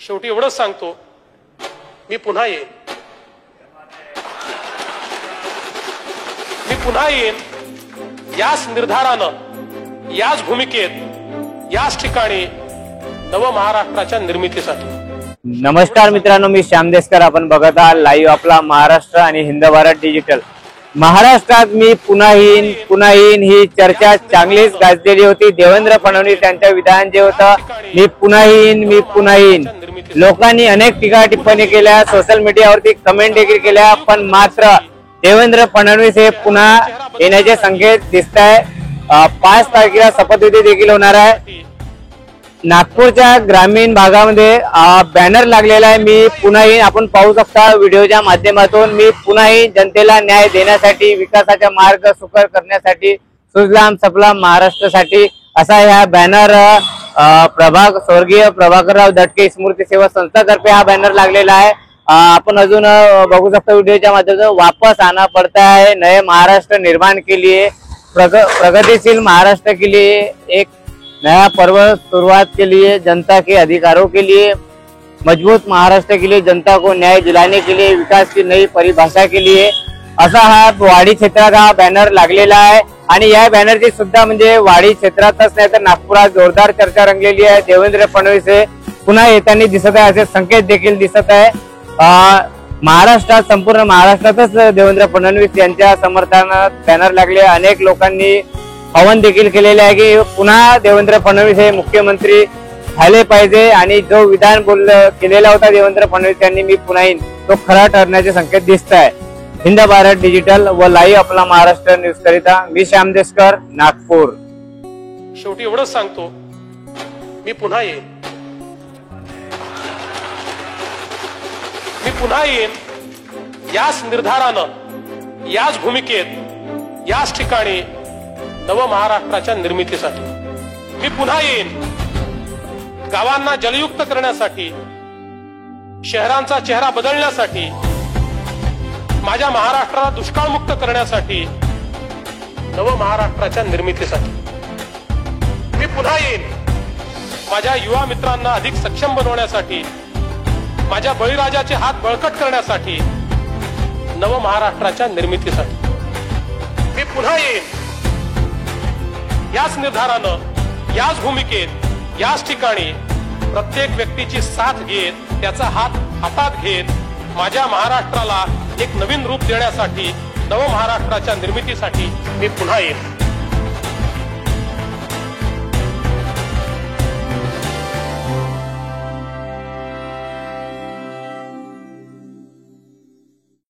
शेवटी एवढंच सांगतो, मी पुन्हा येईन, मी पुन्हा येईन याच निर्धारानं, याच भूमिकेत, याच ठिकाणी नव महाराष्ट्राच्या निर्मितीसाठी। नमस्कार मित्रांनो, मी श्याम देशकर, आपण बघत आहात लाईव्ह आपला महाराष्ट्र आणि हिंद भारत डिजिटल। महाराष्ट्रात मी पुन्हा येईन ही चर्चा चांगलीच गाजलेली होती। देवेंद्र फडणवीस यांच्या विधान जे होतं, मी पुन्हा येईन, लोकांनी अनेक टीका टिप्पणी केल्या, सोशल मीडियावरती कमेंट देखील केल्या, पण मात्र देवेंद्र फडणवीस हे पुन्हा येण्याचे संकेत दिसत आहे। 5 तारखेला शपथविधी देखील होणार आहे। नागपूरच्या ग्रामीण भागामध्ये बॅनर लागलेला आहे, मी पुन्हा येईन। आपण पाहू शकता व्हिडिओच्या माध्यमातून, मी पुन्हा येईन जनतेला न्याय देण्यासाठी, विकासाचा मार्ग सुकर करण्यासाठी, सुजलाम सफलाम महाराष्ट्रासाठी, असा हा बॅनर स्वर्गीय प्रभाकरराव दटके स्मृती सेवा संस्थातर्फे हा बॅनर लागलेला आहे। अपन अजून बघू शकता व्हिडिओच्या माध्यमातून, वापस आना पड़ता है नए महाराष्ट्र निर्माण के लिए, प्रगतिशील महाराष्ट्र के लिए, एक नया पर्व शुरुआत के लिए, जनता के अधिकारों के लिए, मजबूत महाराष्ट्र के लिए, जनता को न्याय दिलाने के लिए, विकास की नई परिभाषा के लिए, असा हा वाडी क्षेत्राचा बॅनर लागलेला आहे। आणि या बॅनरची सुद्धा म्हणजे वाडी क्षेत्रातच नाही तर नागपुरात जोरदार चर्चा रंगलेली आहे। देवेंद्र फडणवीस हे पुन्हा येताना दिसत आहे, असे संकेत देखील दिसत आहे। महाराष्ट्रात, संपूर्ण महाराष्ट्रातच देवेंद्र फडणवीस यांच्या समर्थनात बॅनर लागले। अनेक लोकांनी आवाहन देखील केलेले आहे की पुन्हा देवेंद्र फडणवीस हे मुख्यमंत्री झाले पाहिजे, आणि जो विधान केलेला होता देवेंद्र फडणवीस यांनी, मी पुन्हा येईन, तो खरा ठरण्याचे संकेत दिसत आहे। हिंद भारत डिजिटल व लाईव्ह आपला महाराष्ट्र न्यूज करिता मी श्याम देशकर, नागपूर। शेवटी एवढंच सांगतो, मी पुन्हा येईन, मी पुन्हा येईन याच निर्धारानं, याच भूमिकेत, याच ठिकाणी नव महाराष्ट्राच्या निर्मितीसाठी। मी पुन्हा येईन गावांना जलयुक्त करण्यासाठी, शहरांचा चेहरा बदलण्यासाठी, माझ्या महाराष्ट्राला दुष्काळमुक्त करण्यासाठी, नव महाराष्ट्राच्या निर्मितीसाठी। मी पुन्हा येईन माझ्या युवा मित्रांना अधिक सक्षम बनवण्यासाठी, माझ्या बळीराजाचे हात बळकट करण्यासाठी, नव महाराष्ट्राच्या निर्मितीसाठी। मी पुन्हा येईन याच निर्धारानं, याच भूमिकेत, याच ठिकाणी, प्रत्येक व्यक्तीची साथ घेत, त्याचा हात हातात घेत, माझ्या महाराष्ट्राला एक नवीन रूप देण्यासाठी, नव महाराष्ट्राच्या निर्मितीसाठी मी पुन्हा येईन।